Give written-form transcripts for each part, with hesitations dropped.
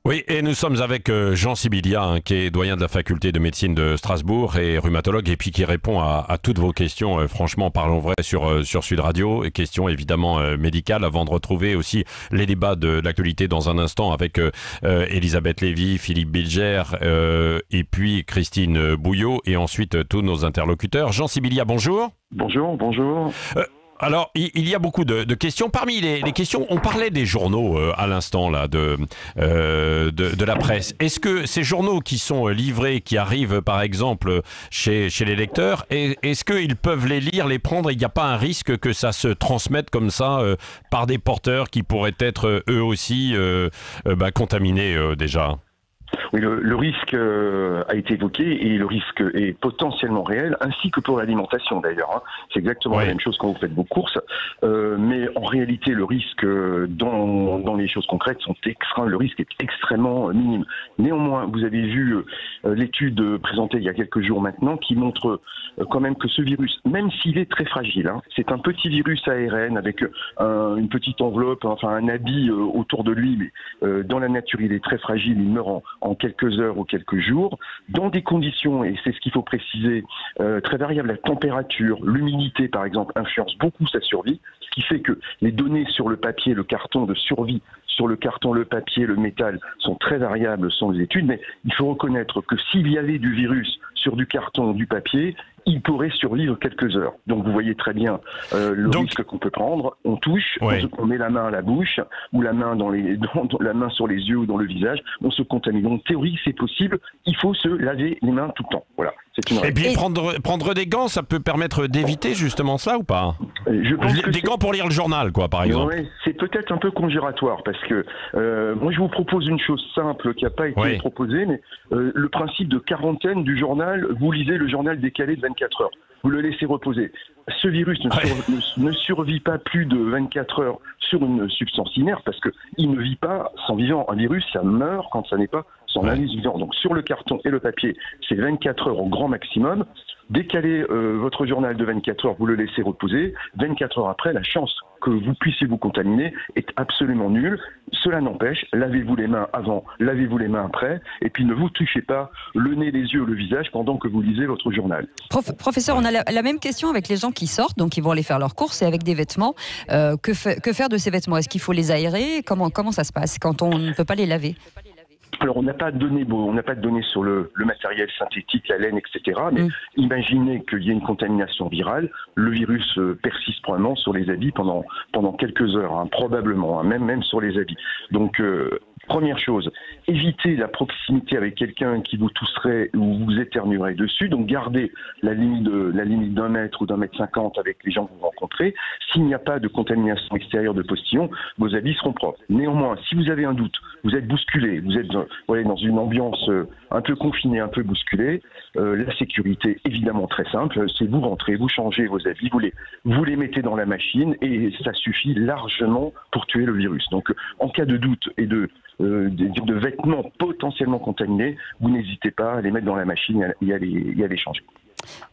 Oui, et nous sommes avec Jean Sibilia, qui est doyen de la faculté de médecine de Strasbourg et rhumatologue, et puis qui répond à toutes vos questions. Franchement, parlons vrai sur Sud Radio, et questions évidemment médicales, avant de retrouver aussi les débats de l'actualité dans un instant avec Elisabeth Lévy, Philippe Bilger, et puis Christine Bouillot, et ensuite tous nos interlocuteurs. Jean Sibilia, bonjour. Bonjour, bonjour. Alors, il y a beaucoup de questions. Parmi les questions, on parlait des journaux à l'instant là de la presse. Est-ce que ces journaux qui sont livrés, qui arrivent par exemple chez les lecteurs, est-ce qu'ils peuvent les lire, les prendre? Il n'y a pas un risque que ça se transmette comme ça par des porteurs qui pourraient être eux aussi contaminés déjà? Oui, le risque a été évoqué et le risque est potentiellement réel, ainsi que pour l'alimentation d'ailleurs. Hein. C'est exactement la même chose quand vous faites vos courses. Mais en réalité, le risque dans les choses concrètes le risque est extrêmement minime. Néanmoins, vous avez vu l'étude présentée il y a quelques jours maintenant qui montre quand même que ce virus, même s'il est très fragile, hein, c'est un petit virus ARN avec une petite enveloppe, enfin un habit autour de lui, mais dans la nature il est très fragile, il meurt en quelques heures ou quelques jours, dans des conditions, et c'est ce qu'il faut préciser, très variables. La température, l'humidité par exemple, influencent beaucoup sa survie, ce qui fait que les données sur le papier, le carton de survie, sur le carton, le papier, le métal, sont très variables selon les études, mais il faut reconnaître que s'il y avait du virus sur du carton ou du papier, il pourrait survivre quelques heures. Donc vous voyez très bien le risque qu'on peut prendre. On touche, on met la main à la bouche ou la main la main sur les yeux ou dans le visage, on se contamine. Donc en théorie, c'est possible. Il faut se laver les mains tout le temps. Voilà. Et puis prendre des gans, ça peut permettre d'éviter justement ça ou pas? Je pense que des gants pour lire le journal, quoi, par exemple. Ouais, c'est peut-être un peu congératoire parce que moi je vous propose une chose simple qui n'a pas été proposée, mais le principe de quarantaine du journal, vous lisez le journal décalé de 24 heures. Vous le laissez reposer. Ce virus ne survit pas plus de 24 heures sur une substance inerte parce qu'il ne vit pas sans vivant. Un virus, ça meurt quand ça n'est pas sans indice vivant. Donc sur le carton et le papier, c'est 24 heures au grand maximum. Décalez votre journal de 24 heures, vous le laissez reposer. 24 heures après, la chance que vous puissiez vous contaminer est absolument nulle. Cela n'empêche, lavez-vous les mains avant, lavez-vous les mains après, et puis ne vous touchez pas le nez, les yeux, le visage pendant que vous lisez votre journal. Professeur, on a la même question avec les gens qui sortent, donc ils vont aller faire leurs courses et avec des vêtements. Que faire de ces vêtements? Est-ce qu'il faut les aérer? Comment ça se passe quand on ne peut pas les laver? Alors, on n'a pas de données sur le matériel synthétique, la laine, etc. Mais imaginez qu'il y ait une contamination virale, le virus persiste probablement sur les habits pendant quelques heures, hein, probablement, hein, même sur les habits. Donc, première chose, évitez la proximité avec quelqu'un qui vous tousserait ou vous éternuerait dessus. Donc, gardez la limite d'1 mètre ou d'1,50 m avec les gens que vous rencontrez. S'il n'y a pas de contamination extérieure de postillons, vos habits seront propres. Néanmoins, si vous avez un doute, vous êtes bousculé, vous êtes dans une ambiance un peu confinée, un peu bousculée, la sécurité, évidemment très simple, c'est vous rentrez, vous changez vos habits, vous les mettez dans la machine et ça suffit largement pour tuer le virus. Donc, en cas de doute et de vêtements potentiellement contaminés, vous n'hésitez pas à les mettre dans la machine et à les changer.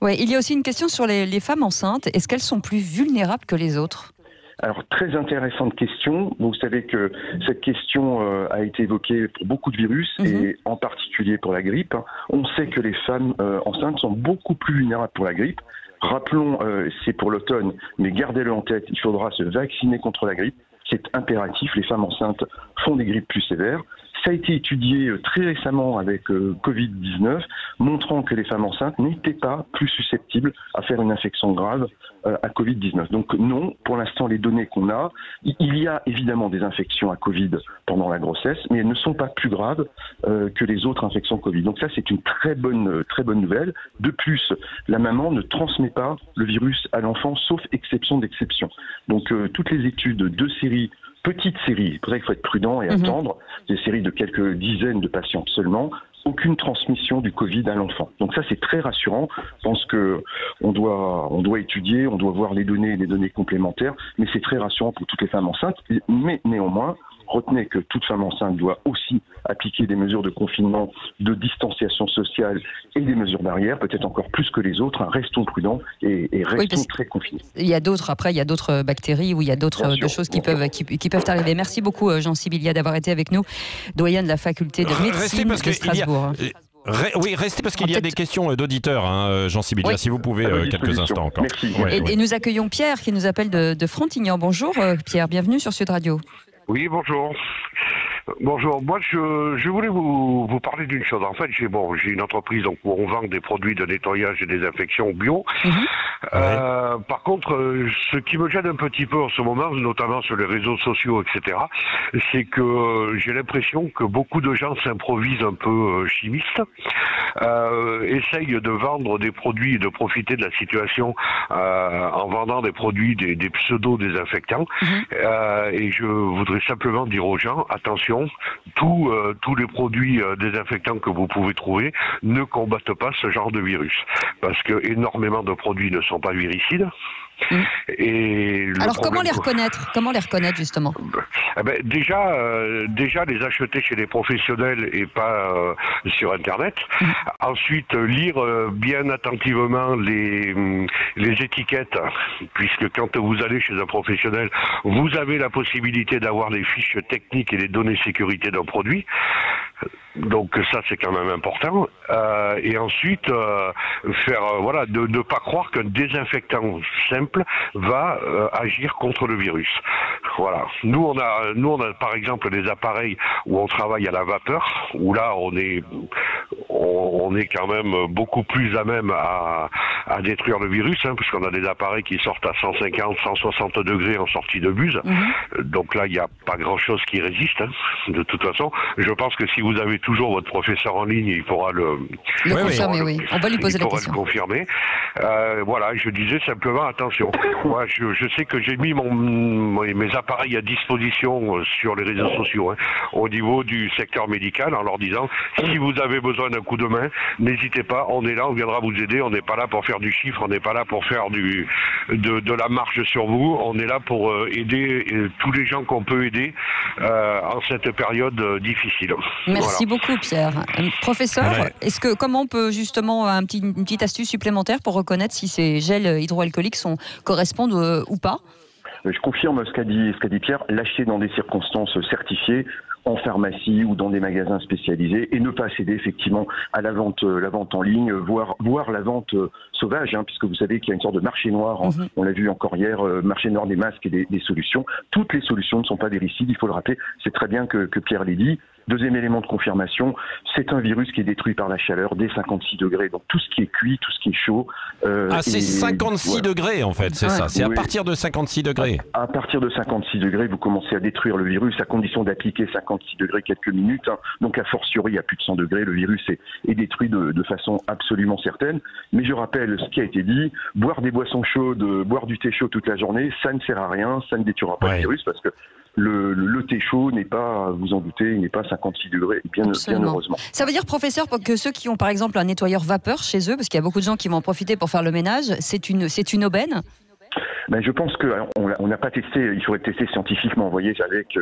Ouais, il y a aussi une question sur les femmes enceintes. Est-ce qu'elles sont plus vulnérables que les autres? Alors, très intéressante question. Vous savez que cette question a été évoquée pour beaucoup de virus et en particulier pour la grippe. On sait que les femmes enceintes sont beaucoup plus vulnérables pour la grippe. Rappelons, c'est pour l'automne, mais gardez-le en tête, il faudra se vacciner contre la grippe. C'est impératif, les femmes enceintes font des grippes plus sévères. Ça a été étudié très récemment avec Covid-19, montrant que les femmes enceintes n'étaient pas plus susceptibles à faire une infection grave à Covid-19. Donc non, pour l'instant, les données qu'on a, il y a évidemment des infections à Covid pendant la grossesse, mais elles ne sont pas plus graves que les autres infections Covid. Donc ça, c'est une très bonne nouvelle. De plus, la maman ne transmet pas le virus à l'enfant, sauf exception d'exception. Donc toutes les études de série, petites séries, c'est pour ça qu'il faut être prudent et attendre, des séries de quelques dizaines de patients seulement, aucune transmission du Covid à l'enfant. Donc ça, c'est très rassurant. Je pense qu'on doit étudier, on doit voir les données complémentaires, mais c'est très rassurant pour toutes les femmes enceintes. Mais néanmoins, retenez que toute femme enceinte doit aussi appliquer des mesures de confinement, de distanciation sociale et des mesures barrières, peut-être encore plus que les autres. Restons prudents et restons très confinés. Il y a d'autres bactéries ou il y a d'autres choses qui peuvent arriver. Merci beaucoup Jean Sibilia d'avoir été avec nous, doyen de la faculté de médecine de Strasbourg. Oui, restez parce qu'il y a des questions d'auditeurs, hein, Jean Sibilia, si vous pouvez quelques instants encore. Merci. Et nous accueillons Pierre qui nous appelle de Frontignan. Bonjour Pierre, bienvenue sur Sud Radio. Oui, bonjour. Bonjour, moi je voulais vous parler d'une chose. En fait, j'ai une entreprise donc, où on vend des produits de nettoyage et désinfection bio. Par contre, ce qui me gêne un petit peu en ce moment, notamment sur les réseaux sociaux, etc., c'est que j'ai l'impression que beaucoup de gens s'improvisent un peu chimistes, essayent de vendre des produits et de profiter de la situation en vendant des produits, des pseudo-désinfectants. Et je voudrais simplement dire aux gens, attention, tous les produits désinfectants que vous pouvez trouver ne combattent pas ce genre de virus. Parce que énormément de produits ne sont pas viricides. Et alors comment les reconnaître justement? Déjà les acheter chez les professionnels et pas sur internet. Ensuite lire bien attentivement les étiquettes, puisque quand vous allez chez un professionnel, vous avez la possibilité d'avoir les fiches techniques et les données sécurité d'un produit. Donc ça c'est quand même important. Et ensuite de ne pas croire qu'un désinfectant simple va agir contre le virus. Voilà. Nous on a par exemple des appareils où on travaille à la vapeur, où là on est quand même beaucoup plus à même à détruire le virus, hein, parce qu'on a des appareils qui sortent à 150, 160 degrés en sortie de buse. Donc là il n'y a pas grand chose qui résiste, hein, de toute façon. Je pense que si vous avez toujours votre professeur en ligne, il pourra le confirmer, oui. On va lui poser la question. Le confirmer. Voilà, je disais simplement attention. Moi, je sais que j'ai mis mes appareils à disposition sur les réseaux sociaux, hein, au niveau du secteur médical, en leur disant si vous avez besoin d'un coup de main, n'hésitez pas, on est là, on viendra vous aider. On n'est pas là pour faire du chiffre, on n'est pas là pour faire de la marge sur vous. On est là pour aider tous les gens qu'on peut aider en cette période difficile. Merci beaucoup Pierre. Professeur, comment on peut justement une petite astuce supplémentaire pour reconnaître si ces gels hydroalcooliques correspondent ou pas? Je confirme ce qu'a dit Pierre, l'acheter dans des circonstances certifiées, en pharmacie ou dans des magasins spécialisés, et ne pas céder effectivement à la vente en ligne, voire la vente sauvage, hein, puisque vous savez qu'il y a une sorte de marché noir, on l'a vu encore hier, marché noir des masques et des solutions. Toutes les solutions ne sont pas véricides, il faut le rappeler, c'est très bien que Pierre l'ait dit. Deuxième élément de confirmation, c'est un virus qui est détruit par la chaleur dès 56 degrés. Donc tout ce qui est cuit, tout ce qui est chaud... c'est 56 degrés en fait, c'est ça. C'est à partir de 56 degrés. À partir de 56 degrés, vous commencez à détruire le virus à condition d'appliquer 56 degrés quelques minutes. Hein. Donc a fortiori, à plus de 100 degrés, le virus est détruit de façon absolument certaine. Mais je rappelle ce qui a été dit, boire des boissons chaudes, boire du thé chaud toute la journée, ça ne sert à rien, ça ne détruira pas le virus parce que le thé chaud n'est pas, vous en doutez, il n'est pas 56 degrés, bien heureusement. Ça veut dire, professeur, que ceux qui ont par exemple un nettoyeur vapeur chez eux, parce qu'il y a beaucoup de gens qui vont en profiter pour faire le ménage, c'est une aubaine? Je pense qu'on n'a pas testé, il faudrait tester scientifiquement, vous voyez, avec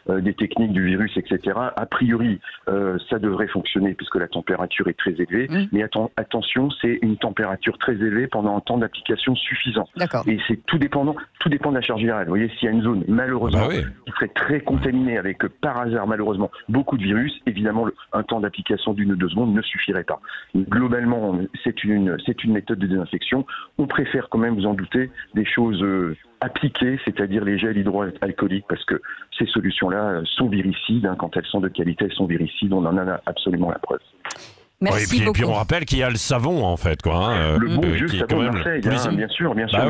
des techniques du virus, etc. A priori, ça devrait fonctionner puisque la température est très élevée. Mais attention, c'est une température très élevée pendant un temps d'application suffisant. Et c'est tout dépend de la charge virale. Vous voyez, s'il y a une zone, malheureusement, qui serait très contaminée avec, par hasard, malheureusement, beaucoup de virus, évidemment, un temps d'application d'1 ou 2 secondes ne suffirait pas. Globalement, c'est une méthode de désinfection. On préfère quand même, vous en doutez, des choses appliquées, c'est-à-dire les gels hydroalcooliques, parce que ces solutions-là sont viricides. Hein, quand elles sont de qualité, elles sont viricides. On en a absolument la preuve. Merci beaucoup. Et puis on rappelle qu'il y a le savon, en fait. Le bon vieux savon de Marseille, bien sûr. Bien sûr.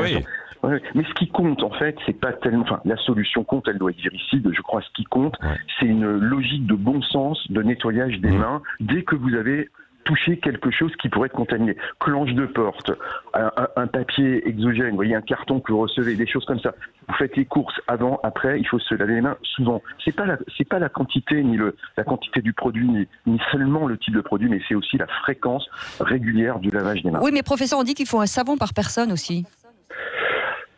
Mais ce qui compte, en fait, c'est pas tellement... Enfin, la solution compte, elle doit être viricide. Je crois que ce qui compte, c'est une logique de bon sens, de nettoyage des mains, dès que vous avez toucher quelque chose qui pourrait être contaminé. Clenche de porte, un papier exogène, vous voyez, un carton que vous recevez, des choses comme ça. Vous faites les courses avant, après, il faut se laver les mains souvent. C'est pas la quantité ni la quantité du produit, ni seulement le type de produit, mais c'est aussi la fréquence régulière du lavage des mains. Oui, mais professeur, on dit qu'il faut un savon par personne aussi.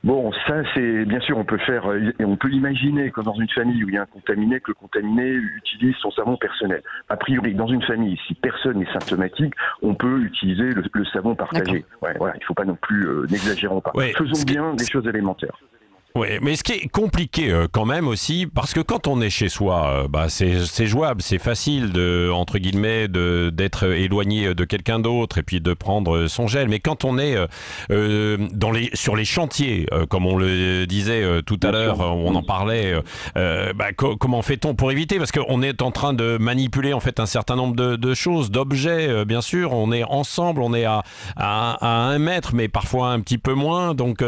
Bon, ça c'est bien sûr on peut imaginer que dans une famille où il y a un contaminé, que le contaminé utilise son savon personnel. A priori, dans une famille, si personne n'est symptomatique, on peut utiliser le savon partagé. Ouais, voilà, il ne faut pas non plus n'exagérons pas. Ouais, Faisons bien les choses élémentaires. Oui, mais ce qui est compliqué quand même aussi, parce que quand on est chez soi, c'est jouable, c'est facile entre guillemets d'être éloigné de quelqu'un d'autre et puis de prendre son gel. Mais quand on est sur les chantiers, comme on le disait tout à l'heure, on en parlait, comment fait-on pour éviter? Parce qu'on est en train de manipuler en fait un certain nombre de choses, d'objets, bien sûr. On est ensemble, on est à 1 mètre, mais parfois un petit peu moins. Donc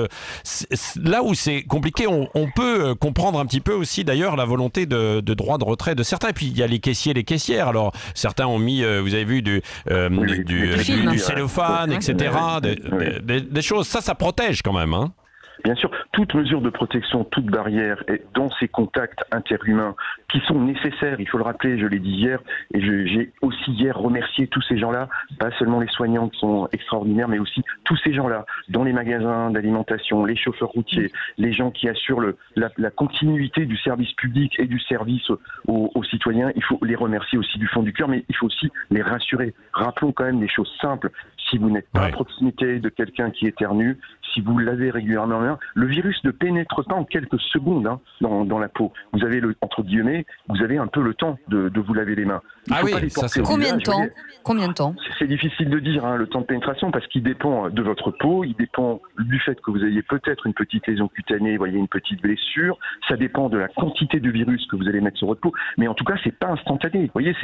là où c'est compliqué, on peut comprendre un petit peu aussi d'ailleurs la volonté de droit de retrait de certains. Et puis il y a les caissiers, les caissières. Alors certains ont mis, vous avez vu, du cellophane, etc. Des choses. Ça protège quand même. Hein. Bien sûr, toute mesure de protection, toute barrière dans ces contacts interhumains qui sont nécessaires, il faut le rappeler, je l'ai dit hier, et j'ai aussi hier remercié tous ces gens-là, pas seulement les soignants qui sont extraordinaires, mais aussi tous ces gens-là, dans les magasins d'alimentation, les chauffeurs routiers, les gens qui assurent la continuité du service public et du service aux citoyens. Il faut les remercier aussi du fond du cœur, mais il faut aussi les rassurer. Rappelons quand même des choses simples. Si vous n'êtes pas à proximité de quelqu'un qui éternue, si vous l'avez régulièrement, le virus ne pénètre pas en quelques secondes dans la peau. Vous avez entre guillemets, vous avez un peu le temps de vous laver les mains. Combien de temps? C'est difficile de dire le temps de pénétration parce qu'il dépend de votre peau, il dépend du fait que vous ayez peut-être une petite lésion cutanée, voyez une petite blessure. Ça dépend de la quantité de virus que vous allez mettre sur votre peau. Mais en tout cas, c'est pas instantané. Vous voyez,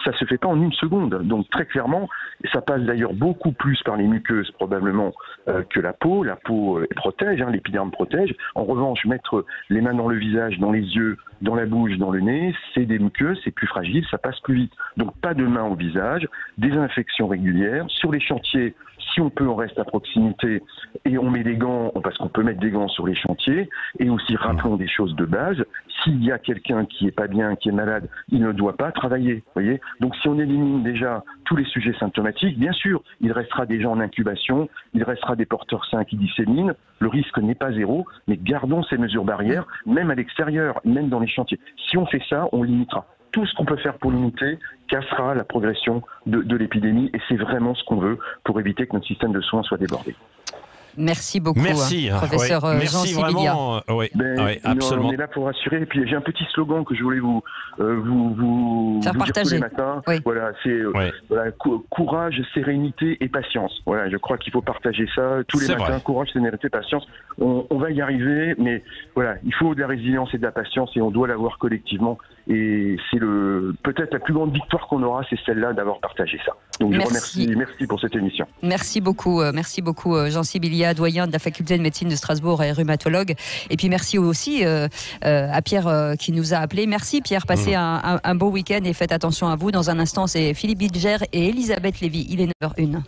ça se fait pas en 1 seconde. Donc très clairement, ça passe d'ailleurs beaucoup plus par les muqueuses probablement que la peau. La peau protège, l'épiderme protège. En revanche, mettre les mains dans le visage, dans les yeux, dans la bouche, dans le nez, c'est des muqueuses, c'est plus fragile, ça passe plus vite. Donc pas de mains au visage, désinfection régulière. Sur les chantiers, si on peut, on reste à proximité et on met des gants, parce qu'on peut mettre des gants sur les chantiers. Et aussi, rappelons des choses de base. S'il y a quelqu'un qui est pas bien, qui est malade, il ne doit pas travailler. Voyez. Donc si on élimine déjà tous les sujets symptomatiques, bien sûr, il restera des gens en incubation, il restera des porteurs sains qui disséminent. Le risque n'est pas zéro, mais gardons ces mesures barrières, même à l'extérieur, même dans les chantiers. Si on fait ça, on limitera. Tout ce qu'on peut faire pour limiter cassera la progression de l'épidémie et c'est vraiment ce qu'on veut pour éviter que notre système de soins soit débordé. Merci beaucoup, professeur Jean Sibilia. Absolument. On est là pour rassurer. Et puis j'ai un petit slogan que je voulais vous faire dire partager tous les matins. Oui. Voilà, c'est courage, sérénité et patience. Voilà, je crois qu'il faut partager ça tous les matins. Courage, sérénité, patience. On va y arriver, mais voilà, il faut de la résilience et de la patience et on doit l'avoir collectivement. Et c'est peut-être la plus grande victoire qu'on aura, c'est celle-là d'avoir partagé ça. Donc je remercie, merci pour cette émission. Merci beaucoup Jean Sibilia, doyen de la faculté de médecine de Strasbourg et rhumatologue. Et puis merci aussi à Pierre qui nous a appelés. Merci Pierre, passez un beau week-end et faites attention à vous. Dans un instant, c'est Philippe Bilger et Elisabeth Lévy. Il est 9h01.